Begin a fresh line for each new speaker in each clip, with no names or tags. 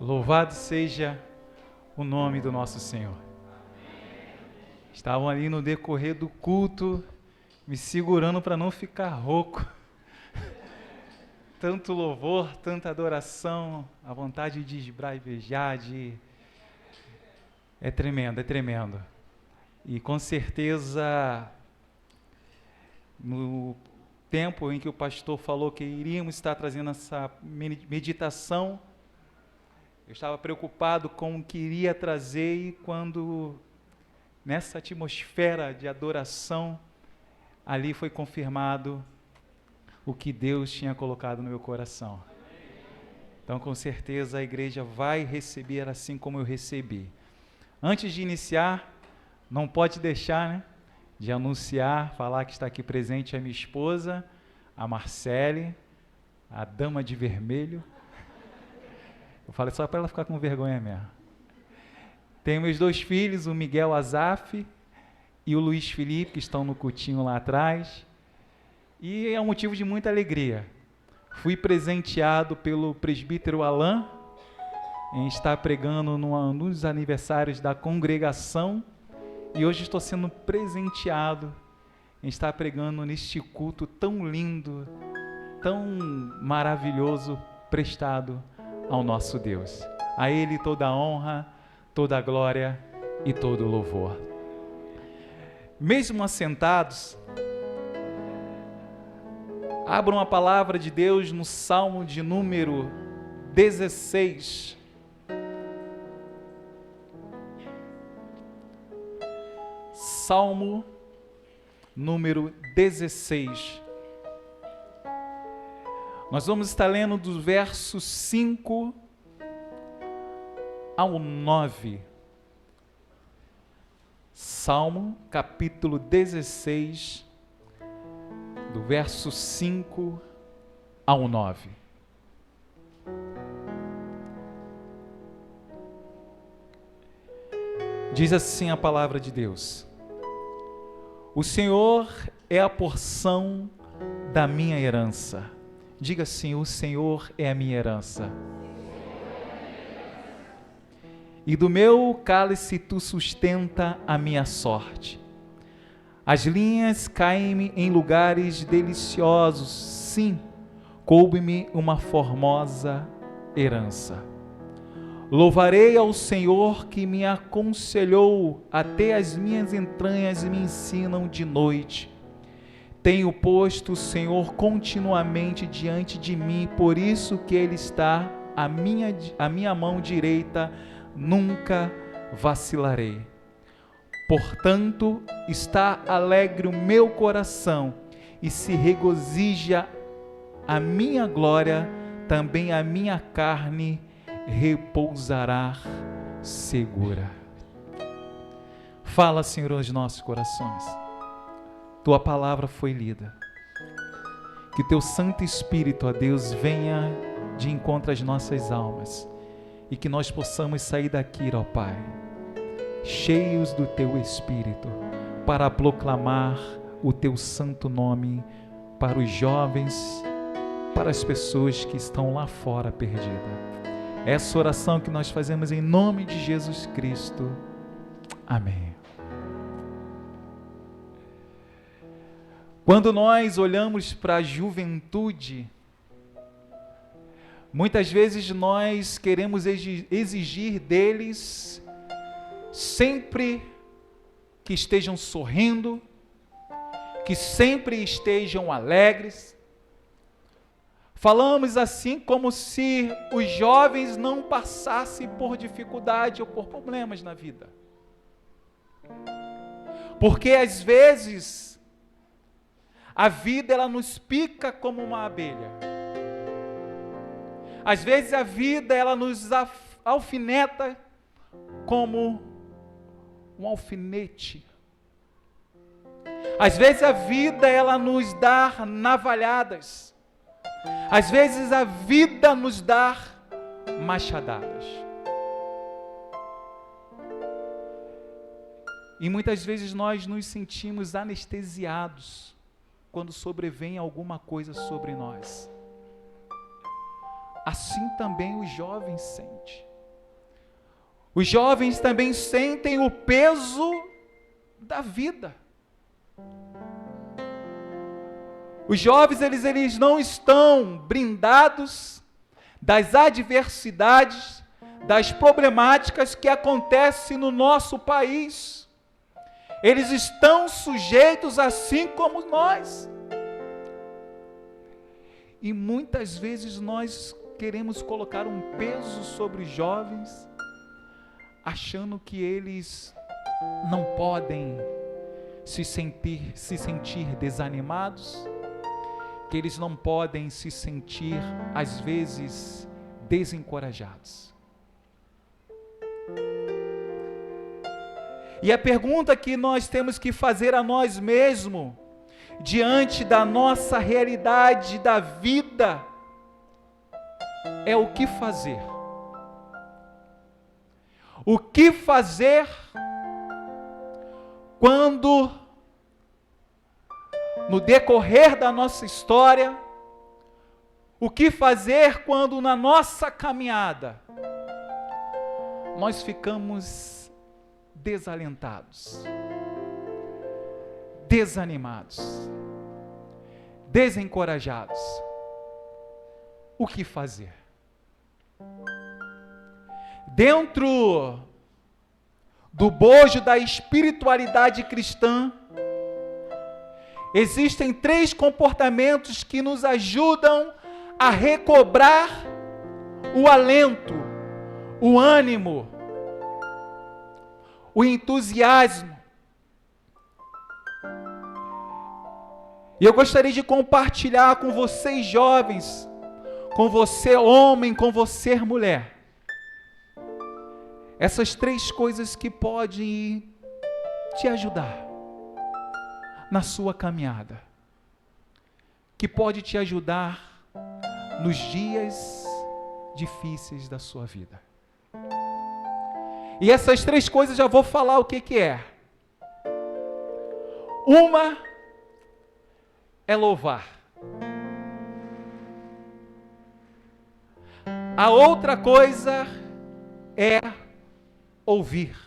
Louvado seja o nome do nosso Senhor. Estavam ali no decorrer do culto, me segurando para não ficar rouco. Tanto louvor, tanta adoração, a vontade de esbravejar, é tremendo, é tremendo. E com certeza, no tempo em que o pastor falou que iríamos estar trazendo essa meditação, eu estava preocupado com o que iria trazer e quando, nessa atmosfera de adoração, ali foi confirmado o que Deus tinha colocado no meu coração. Então, com certeza, a igreja vai receber assim como eu recebi. Antes de iniciar, não pode deixar, né, de anunciar, falar que está aqui presente a minha esposa, a Marcele, a dama de vermelho. Eu falei só para ela ficar com vergonha mesmo. Tenho meus 2 filhos, o Miguel Azaf e o Luiz Felipe, que estão no cultinho lá atrás. E é um motivo de muita alegria. Fui presenteado pelo presbítero Alain em estar pregando nos aniversários da congregação. E hoje estou sendo presenteado em estar pregando neste culto tão lindo, tão maravilhoso, prestado ao nosso Deus. A Ele toda a honra, toda a glória e todo o louvor. Mesmo assentados, abram a palavra de Deus no Salmo de número 16. Salmo número 16. Nós vamos estar lendo dos versos 5 ao 9. Salmo, capítulo 16, do verso 5 ao 9. Diz assim a palavra de Deus: O Senhor é a porção da minha herança. Diga assim: o Senhor é a minha herança. E do meu cálice tu sustenta a minha sorte. As linhas caem-me em lugares deliciosos. Sim, coube-me uma formosa herança. Louvarei ao Senhor que me aconselhou, até as minhas entranhas me ensinam de noite. Tenho posto o Senhor continuamente diante de mim, por isso que Ele está à minha mão direita, nunca vacilarei. Portanto, está alegre o meu coração e se regozija a minha glória, também a minha carne repousará segura. Fala, Senhor, aos nossos corações. Tua palavra foi lida. Que Teu Santo Espírito, ó Deus, venha de encontro às nossas almas e que nós possamos sair daqui, ó Pai, cheios do Teu Espírito, para proclamar o Teu santo nome para os jovens, para as pessoas que estão lá fora perdidas. Essa oração que nós fazemos em nome de Jesus Cristo. Amém. Quando nós olhamos para a juventude, muitas vezes nós queremos exigir deles sempre que estejam sorrindo, que sempre estejam alegres. Falamos assim como se os jovens não passassem por dificuldade ou por problemas na vida. Porque às vezes a vida ela nos pica como uma abelha. Às vezes a vida ela nos alfineta como um alfinete. Às vezes a vida ela nos dá navalhadas. Às vezes a vida nos dá machadadas. E muitas vezes nós nos sentimos anestesiados quando sobrevém alguma coisa sobre nós. Assim também os jovens sentem. Os jovens também sentem o peso da vida. Os jovens, eles não estão blindados das adversidades, das problemáticas que acontecem no nosso país. Eles estão sujeitos assim como nós. E muitas vezes nós queremos colocar um peso sobre os jovens, achando que eles não podem se sentir desanimados, que eles não podem se sentir, às vezes, desencorajados. E a pergunta que nós temos que fazer a nós mesmos, diante da nossa realidade da vida, é o que fazer? O que fazer quando, no decorrer da nossa história, o que fazer quando na nossa caminhada nós ficamos desalentados, desanimados, desencorajados? O que fazer? Dentro do bojo da espiritualidade cristã, existem 3 comportamentos que nos ajudam a recobrar o alento, o ânimo, o entusiasmo. E eu gostaria de compartilhar com vocês jovens, com você homem, com você mulher, essas 3 coisas que podem te ajudar na sua caminhada, que pode te ajudar nos dias difíceis da sua vida. E essas 3 coisas já vou falar o que é. Uma é louvar. A outra coisa é ouvir.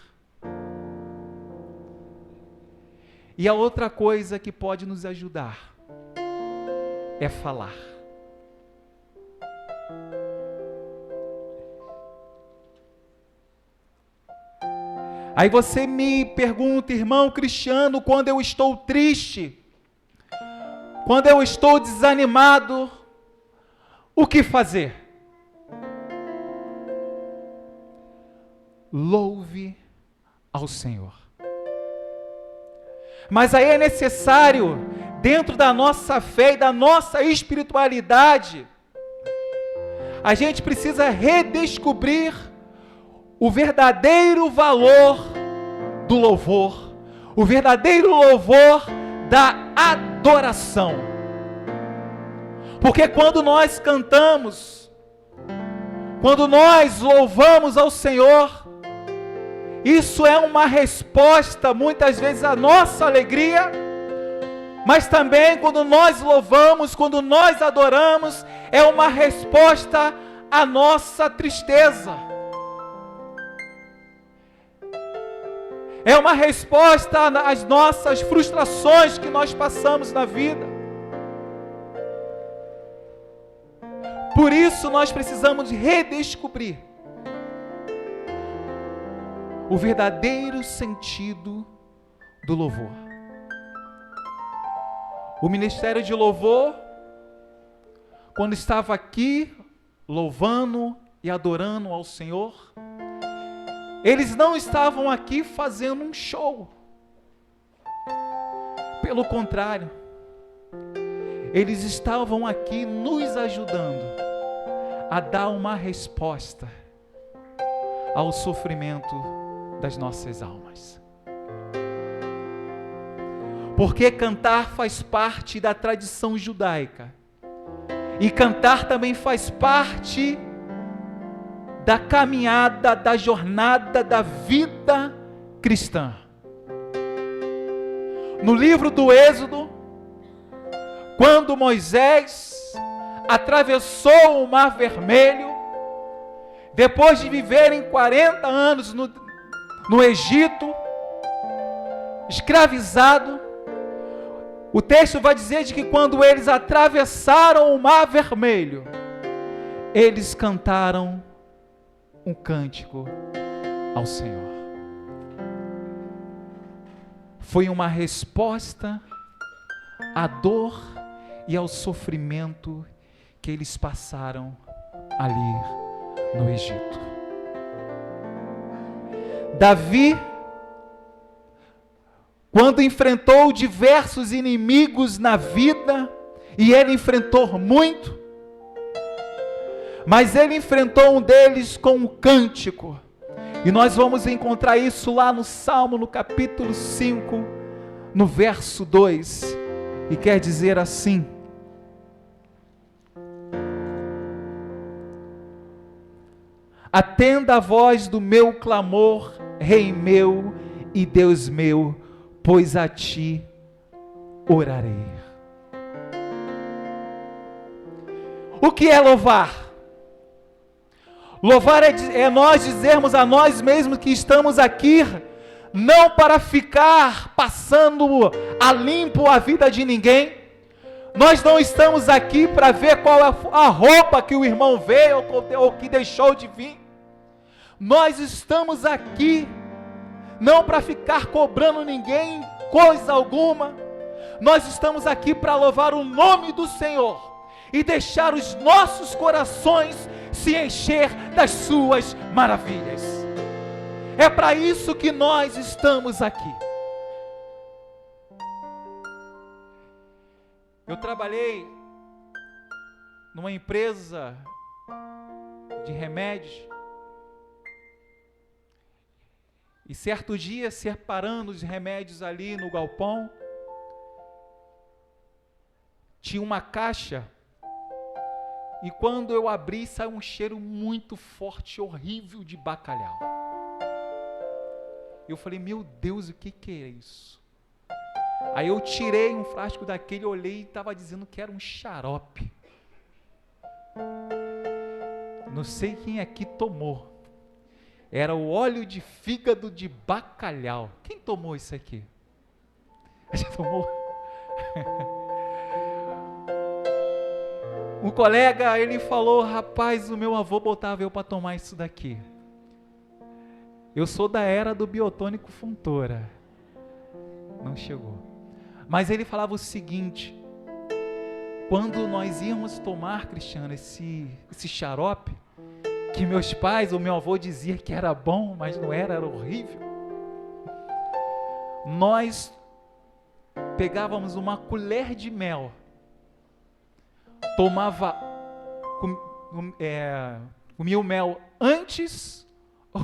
E a outra coisa que pode nos ajudar é falar. Aí você me pergunta, irmão Cristiano, quando eu estou triste, quando eu estou desanimado, o que fazer? Louve ao Senhor. Mas aí é necessário, dentro da nossa fé e da nossa espiritualidade, a gente precisa redescobrir o verdadeiro valor do louvor, o verdadeiro louvor da adoração. Porque quando nós cantamos, quando nós louvamos ao Senhor, isso é uma resposta, muitas vezes, à nossa alegria, mas também quando nós louvamos, quando nós adoramos, é uma resposta à nossa tristeza. É uma resposta às nossas frustrações que nós passamos na vida. Por isso nós precisamos redescobrir o verdadeiro sentido do louvor. O ministério de louvor, quando estava aqui louvando e adorando ao Senhor, eles não estavam aqui fazendo um show. Pelo contrário, eles estavam aqui nos ajudando a dar uma resposta ao sofrimento das nossas almas. Porque cantar faz parte da tradição judaica. E cantar também faz parte da caminhada, da jornada, da vida cristã. No livro do Êxodo, quando Moisés atravessou o Mar Vermelho, depois de viverem 40 anos no Egito, escravizado, o texto vai dizer de que quando eles atravessaram o Mar Vermelho, eles cantaram um cântico ao Senhor. Foi uma resposta à dor e ao sofrimento que eles passaram ali no Egito. Davi, quando enfrentou diversos inimigos na vida, e ele enfrentou muito, mas ele enfrentou um deles com um cântico, e nós vamos encontrar isso lá no Salmo, no capítulo 5, no verso 2, e quer dizer assim: atenda a voz do meu clamor, Rei meu e Deus meu, pois a ti orarei. O que é louvar? Louvar é nós dizermos a nós mesmos que estamos aqui, não para ficar passando a limpo a vida de ninguém. Nós não estamos aqui para ver qual é a roupa que o irmão veio ou que deixou de vir. Nós estamos aqui não para ficar cobrando ninguém coisa alguma. Nós estamos aqui para louvar o nome do Senhor e deixar os nossos corações se encher das suas maravilhas. É para isso que nós estamos aqui. Eu trabalhei numa empresa de remédios, e certo dia, separando os remédios ali no galpão, tinha uma caixa, e quando eu abri, saiu um cheiro muito forte, horrível de bacalhau. Eu falei, meu Deus, o que é isso? Aí eu tirei um frasco daquele, olhei e estava dizendo que era um xarope. Não sei quem aqui tomou. Era o óleo de fígado de bacalhau. Quem tomou isso aqui? Já tomou? Um colega, ele falou, rapaz, o meu avô botava eu para tomar isso daqui. Eu sou da era do biotônico Fontoura. Não chegou. Mas ele falava o seguinte: quando nós íamos tomar, Cristiano, esse xarope, que meus pais ou meu avô dizia que era bom, mas não era, era horrível. Nós pegávamos uma colher de mel, comia o mel antes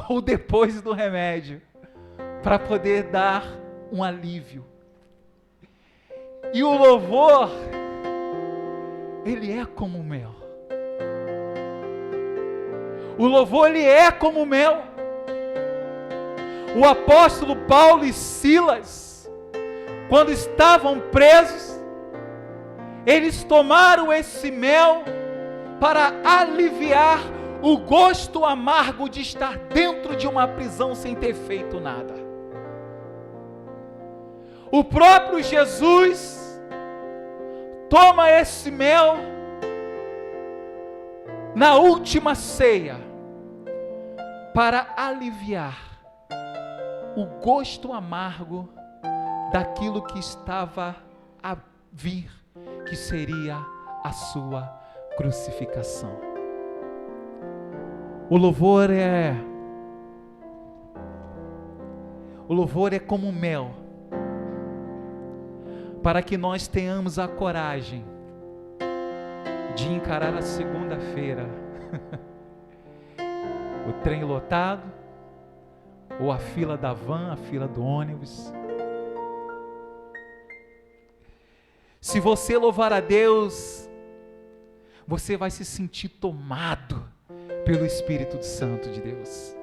ou depois do remédio, para poder dar um alívio. E o louvor, ele é como mel. O louvor, ele é como mel. O apóstolo Paulo e Silas, quando estavam presos, eles tomaram esse mel para aliviar o gosto amargo de estar dentro de uma prisão sem ter feito nada. O próprio Jesus toma esse mel na última ceia para aliviar o gosto amargo daquilo que estava a vir, que seria a sua crucificação. O louvor é como mel, para que nós tenhamos a coragem de encarar a segunda-feira, o trem lotado, ou a fila da van, a fila do ônibus. Se você louvar a Deus, você vai se sentir tomado pelo Espírito Santo de Deus.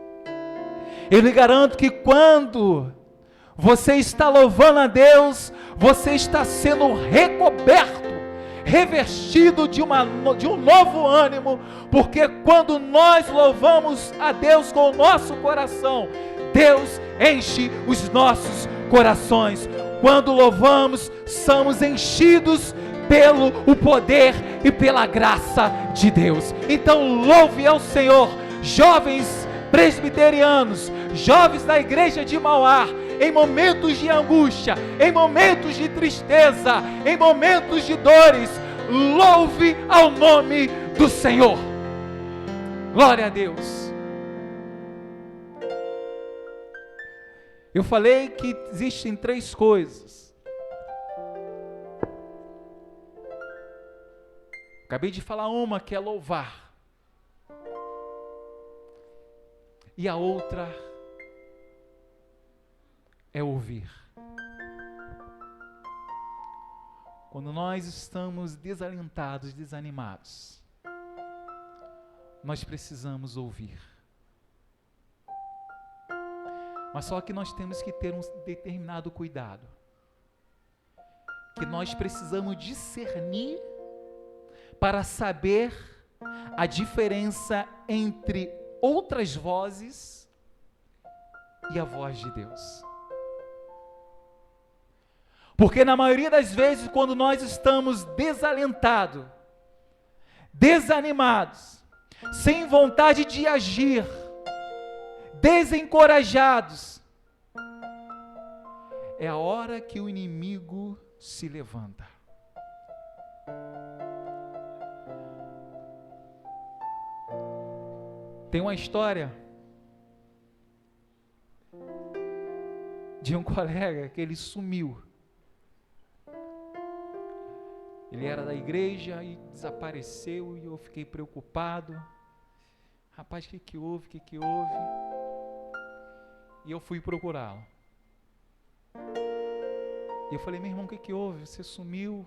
Eu lhe garanto que quando você está louvando a Deus, você está sendo recoberto, revestido de um novo ânimo, porque quando nós louvamos a Deus com o nosso coração, Deus enche os nossos corações. Quando louvamos, somos enchidos pelo o poder e pela graça de Deus. Então louve ao Senhor, jovens presbiterianos, jovens da igreja de Mauá, em momentos de angústia, em momentos de tristeza, em momentos de dores, louve ao nome do Senhor. Glória a Deus. Eu falei que existem 3 coisas. Acabei de falar uma, que é louvar. E a outra é ouvir. Quando nós estamos desalentados, desanimados, nós precisamos ouvir. Mas só que nós temos que ter um determinado cuidado. Que nós precisamos discernir para saber a diferença entre outras vozes e a voz de Deus. Porque na maioria das vezes, quando nós estamos desalentados, desanimados, sem vontade de agir, desencorajados, é a hora que o inimigo se levanta. Tem uma história de um colega que ele sumiu. Ele era da igreja e desapareceu, e eu fiquei preocupado. Rapaz, o que houve? E eu fui procurá-lo. E eu falei: meu irmão, o que houve? Você sumiu,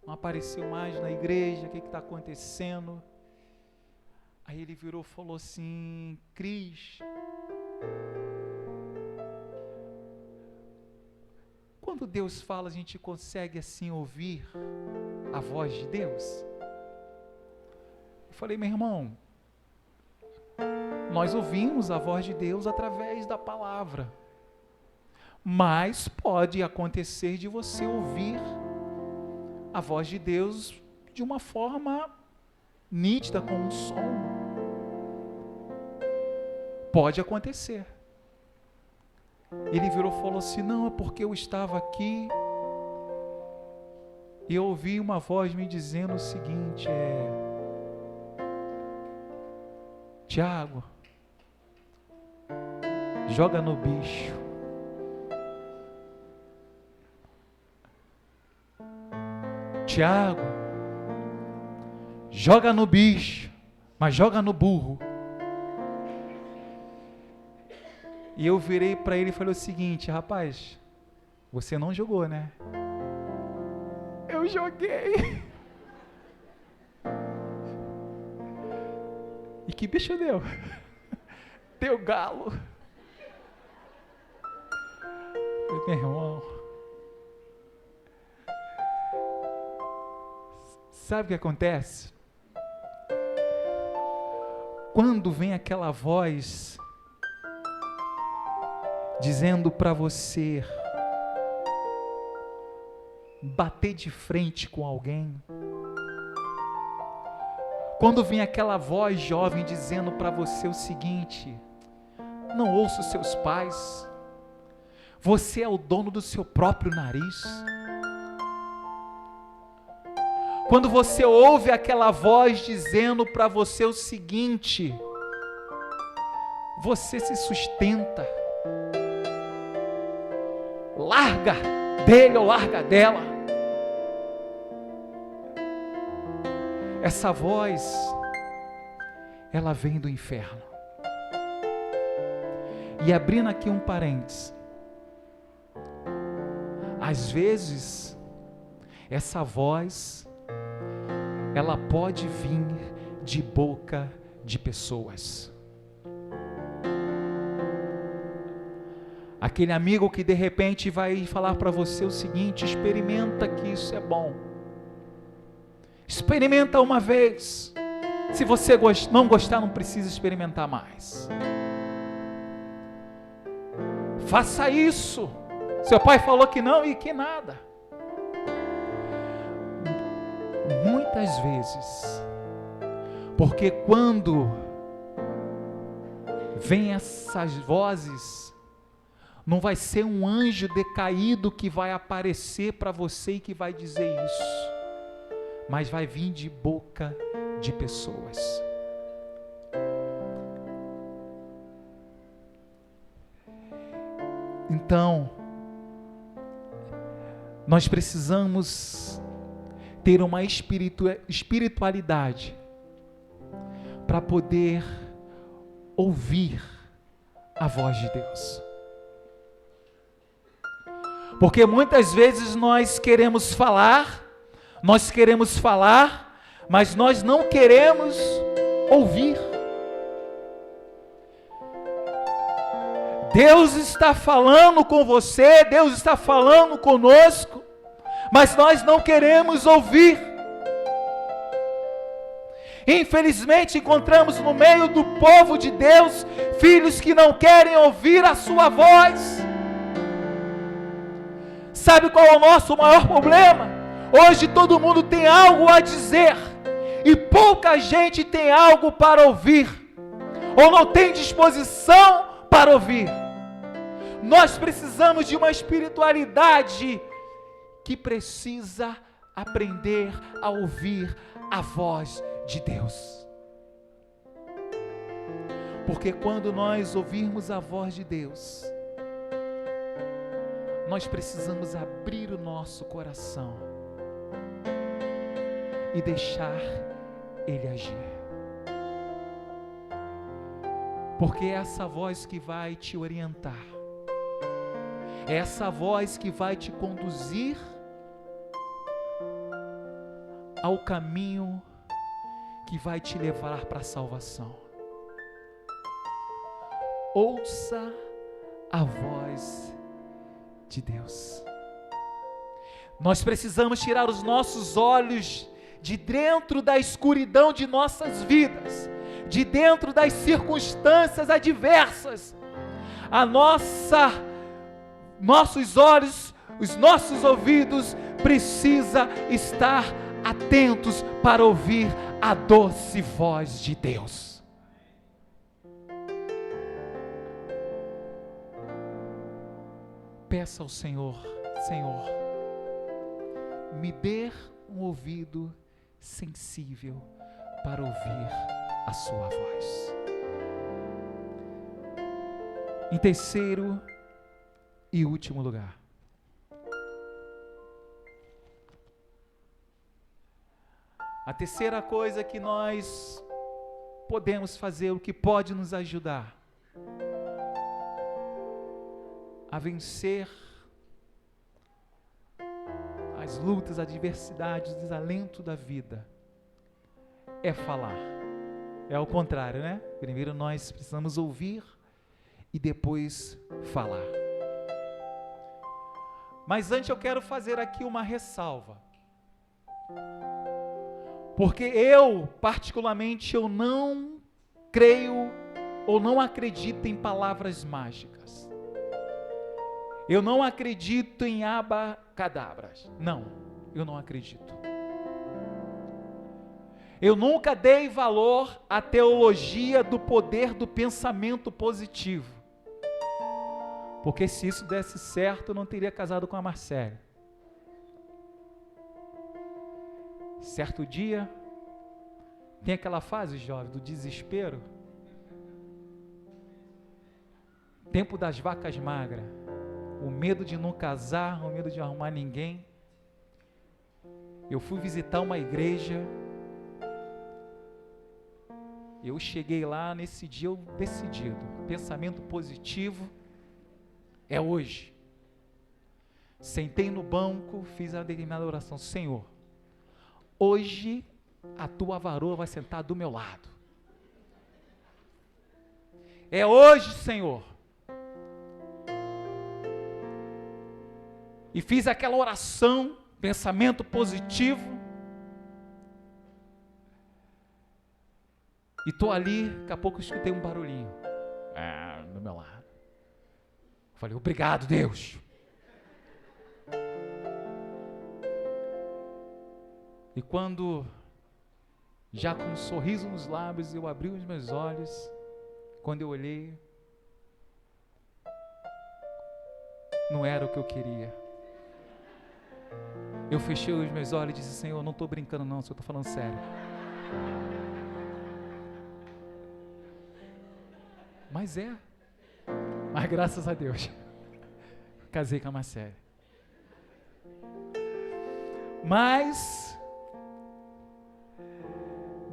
não apareceu mais na igreja, o que está acontecendo? Aí ele virou e falou assim: Cris, quando Deus fala, a gente consegue assim ouvir a voz de Deus? Eu falei: meu irmão, nós ouvimos a voz de Deus através da palavra, mas pode acontecer de você ouvir a voz de Deus de uma forma nítida, com um som. Pode acontecer. Ele virou e falou assim: não, é porque eu estava aqui e eu ouvi uma voz me dizendo o seguinte: Tiago, joga no bicho. Tiago, joga no bicho, mas joga no burro. E eu virei para ele e falei o seguinte: rapaz, você não jogou, né? Eu joguei. E que bicho deu? Deu galo. Meu irmão, sabe o que acontece? Quando vem aquela voz dizendo para você bater de frente com alguém, quando vem aquela voz jovem dizendo para você o seguinte: não ouça os seus pais, você é o dono do seu próprio nariz. Quando você ouve aquela voz dizendo para você o seguinte: você se sustenta, larga dele ou larga dela. Essa voz, ela vem do inferno. E abrindo aqui um parênteses, às vezes essa voz, ela pode vir de boca de pessoas. Aquele amigo que de repente vai falar para você o seguinte: experimenta que isso é bom. Experimenta uma vez. Se você não gostar, não precisa experimentar mais. Faça isso. Seu pai falou que não e que nada. Muitas vezes, porque quando vem essas vozes, não vai ser um anjo decaído que vai aparecer para você e que vai dizer isso, mas vai vir de boca de pessoas. Então, nós precisamos ter uma espiritualidade para poder ouvir a voz de Deus. Porque muitas vezes nós queremos falar, mas nós não queremos ouvir. Deus está falando com você, Deus está falando conosco, mas nós não queremos ouvir. Infelizmente encontramos no meio do povo de Deus filhos que não querem ouvir a sua voz. Sabe qual é o nosso maior problema? Hoje todo mundo tem algo a dizer e pouca gente tem algo para ouvir, ou não tem disposição para ouvir. Nós precisamos de uma espiritualidade que precisa aprender a ouvir a voz de Deus. Porque quando nós ouvirmos a voz de Deus, nós precisamos abrir o nosso coração e deixar Ele agir. Porque é essa voz que vai te orientar, é essa voz que vai te conduzir ao caminho que vai te levar para a salvação. Ouça a voz de Deus. Nós precisamos tirar os nossos olhos de dentro da escuridão de nossas vidas, de dentro das circunstâncias adversas. Nossos olhos, os nossos ouvidos precisam estar atentos para ouvir a doce voz de Deus. Peça ao Senhor: Senhor, me dê um ouvido sensível para ouvir a sua voz. Em terceiro e último lugar, a terceira coisa que nós podemos fazer, o que pode nos ajudar a vencer as lutas, adversidades, o desalento da vida, é falar. É ao contrário, né? Primeiro nós precisamos ouvir e depois falar. Mas antes eu quero fazer aqui uma ressalva. Porque eu, particularmente, eu não creio ou não acredito em palavras mágicas. Eu não acredito em abacadabras. Não, eu não acredito. Eu nunca dei valor à teologia do poder do pensamento positivo. Porque se isso desse certo, eu não teria casado com a Marcélia. Certo dia, tem aquela fase, jovem, do desespero. Tempo das vacas magras. O medo de não casar, o medo de arrumar ninguém. Eu fui visitar uma igreja. Eu cheguei lá, nesse dia eu decidido. Pensamento positivo é hoje. Sentei no banco, fiz a determinada oração. Senhor, hoje a tua varoa vai sentar do meu lado. É hoje, Senhor. E fiz aquela oração, pensamento positivo. E tô ali, daqui a pouco eu escutei um barulhinho do meu lado. Falei, obrigado, Deus. E quando, já com um sorriso nos lábios, eu abri os meus olhos, quando eu olhei, não era o que eu queria. Eu fechei os meus olhos e disse, Senhor, eu não estou brincando não, Senhor, eu estou falando sério. Mas graças a Deus, casei com a Marcele. Mas,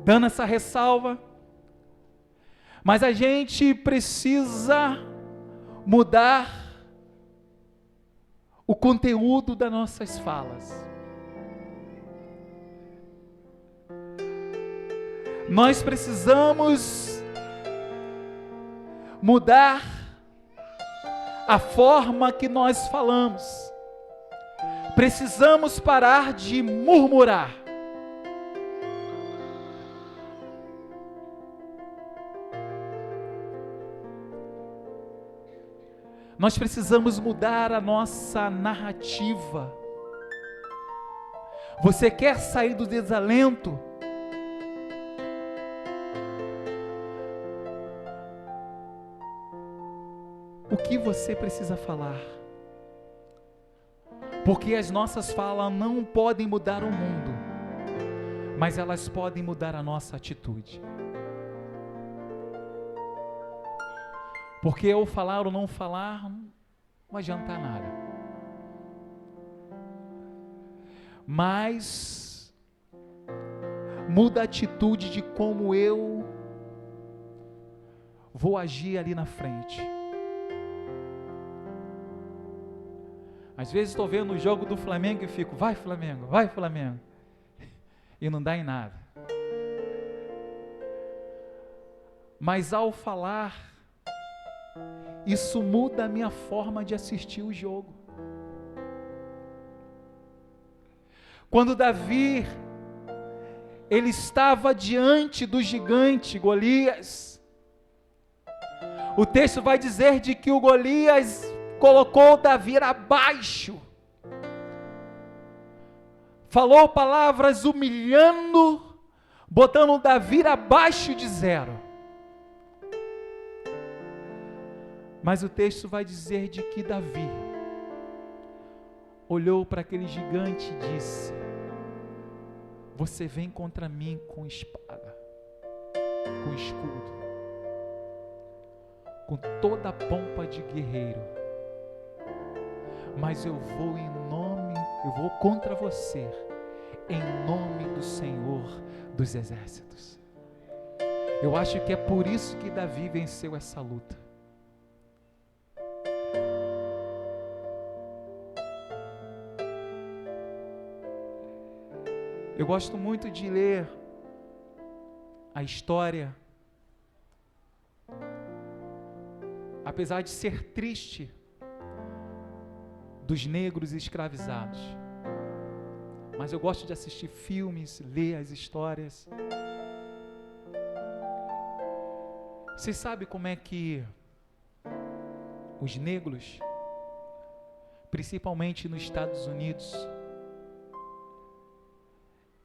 dando essa ressalva, mas a gente precisa mudar o conteúdo das nossas falas. Nós precisamos mudar a forma que nós falamos. Precisamos parar de murmurar. Nós precisamos mudar a nossa narrativa. Você quer sair do desalento? O que você precisa falar? Porque as nossas falas não podem mudar o mundo, mas elas podem mudar a nossa atitude. Porque eu falar ou não falar, não vai adiantar nada. Mas muda a atitude de como eu vou agir ali na frente. Às vezes estou vendo o jogo do Flamengo e fico, vai Flamengo, vai Flamengo. E não dá em nada. Mas ao falar, isso muda a minha forma de assistir o jogo. Quando Davi, ele estava diante do gigante Golias, o texto vai dizer de que o Golias colocou Davi abaixo, falou palavras humilhando, botando Davi abaixo de zero. Mas o texto vai dizer de que Davi olhou para aquele gigante e disse, você vem contra mim com espada, com escudo, com toda a pompa de guerreiro, mas eu vou contra você, em nome do Senhor dos Exércitos. Eu acho que é por isso que Davi venceu essa luta. Eu gosto muito de ler a história, apesar de ser triste, dos negros escravizados. Mas eu gosto de assistir filmes, ler as histórias. Você sabe como é que os negros, principalmente nos Estados Unidos,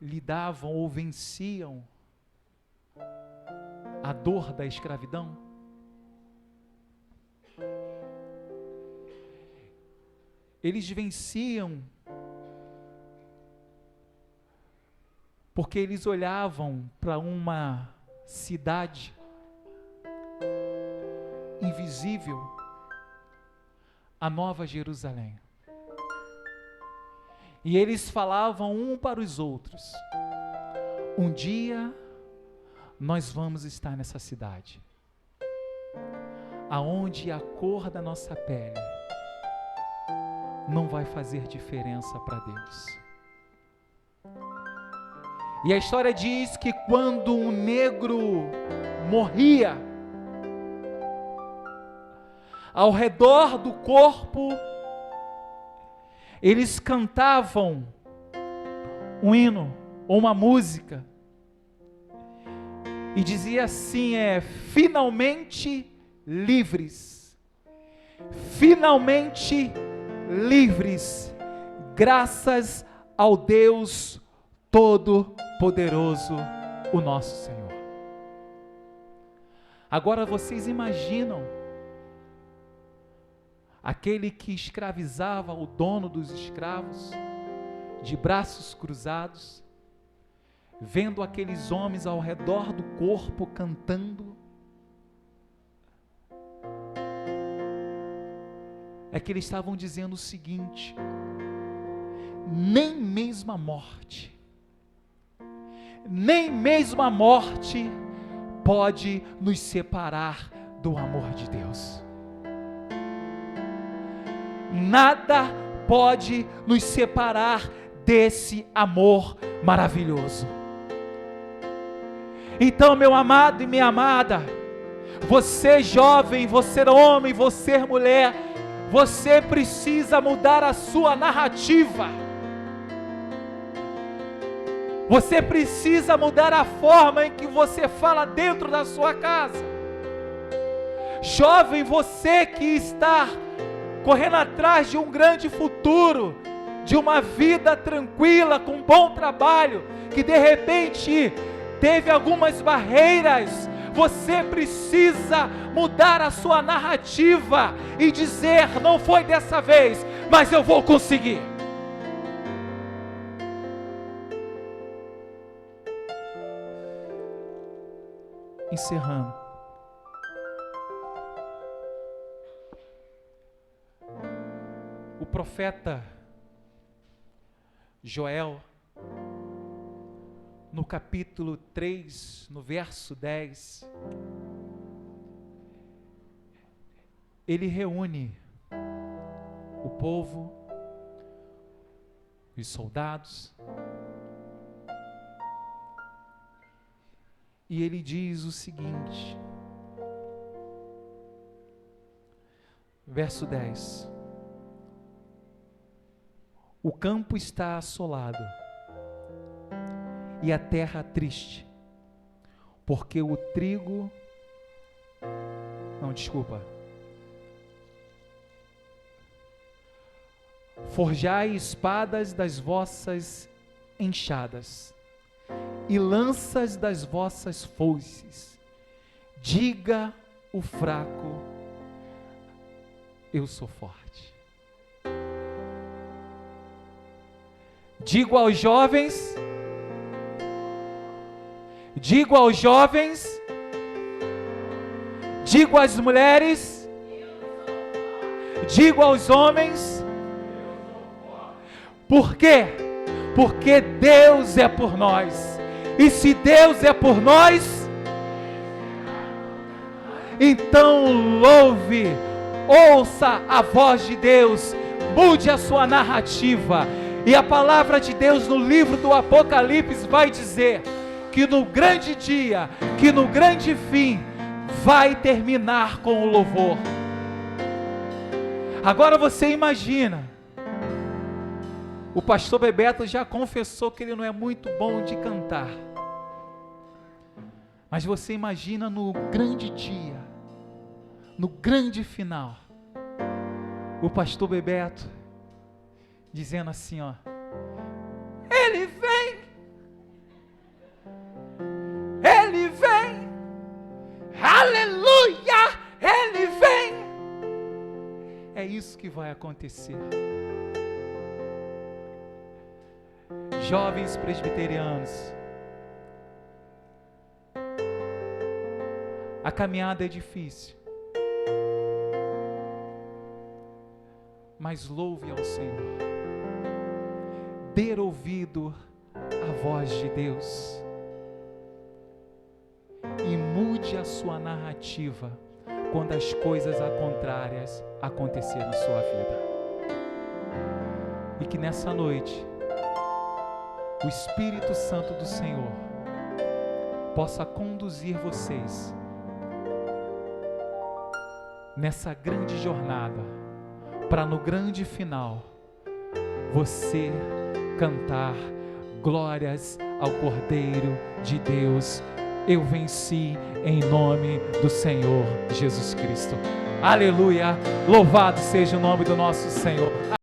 lidavam ou venciam a dor da escravidão? Eles venciam porque eles olhavam para uma cidade invisível, a Nova Jerusalém. E eles falavam um para os outros, um dia nós vamos estar nessa cidade, aonde a cor da nossa pele não vai fazer diferença para Deus. E a história diz que quando um negro morria, ao redor do corpo, eles cantavam um hino ou uma música, e dizia assim: finalmente livres, finalmente livres, graças ao Deus Todo-Poderoso, o nosso Senhor. Agora vocês imaginam aquele que escravizava o dono dos escravos, de braços cruzados, vendo aqueles homens ao redor do corpo cantando? É que eles estavam dizendo o seguinte: nem mesmo a morte, nem mesmo a morte pode nos separar do amor de Deus. Nada pode nos separar desse amor maravilhoso. Então, meu amado e minha amada, você jovem, você homem, você mulher, você precisa mudar a sua narrativa. Você precisa mudar a forma em que você fala dentro da sua casa. Jovem, você que está correndo atrás de um grande futuro, de uma vida tranquila, com bom trabalho, que de repente teve algumas barreiras, você precisa mudar a sua narrativa e dizer: não foi dessa vez, mas eu vou conseguir. Encerrando, o profeta Joel, no capítulo 3, no verso 10, ele reúne o povo, os soldados, e ele diz o seguinte, verso 10: o campo está assolado e a terra triste, porque o trigo, forjai espadas das vossas enxadas e lanças das vossas foices, diga o fraco, eu sou forte. Digo aos jovens, digo às mulheres, digo aos homens, por quê? Porque Deus é por nós, e se Deus é por nós, então louve, ouça a voz de Deus, mude a sua narrativa. E a palavra de Deus no livro do Apocalipse vai dizer que no grande dia, que no grande fim, vai terminar com o louvor. Agora você imagina, o pastor Bebeto já confessou que ele não é muito bom de cantar, mas você imagina no grande dia, no grande final, o pastor Bebeto dizendo assim, ó: Ele vem, Ele vem, aleluia, Ele vem. É isso que vai acontecer. Jovens presbiterianos, a caminhada é difícil, mas louve ao Senhor. Dê ouvido à voz de Deus e mude a sua narrativa quando as coisas contrárias acontecerem na sua vida. E que nessa noite o Espírito Santo do Senhor possa conduzir vocês nessa grande jornada, para no grande final você cantar glórias ao Cordeiro de Deus eu venci em nome do Senhor Jesus Cristo. Aleluia! Louvado seja o nome do nosso Senhor.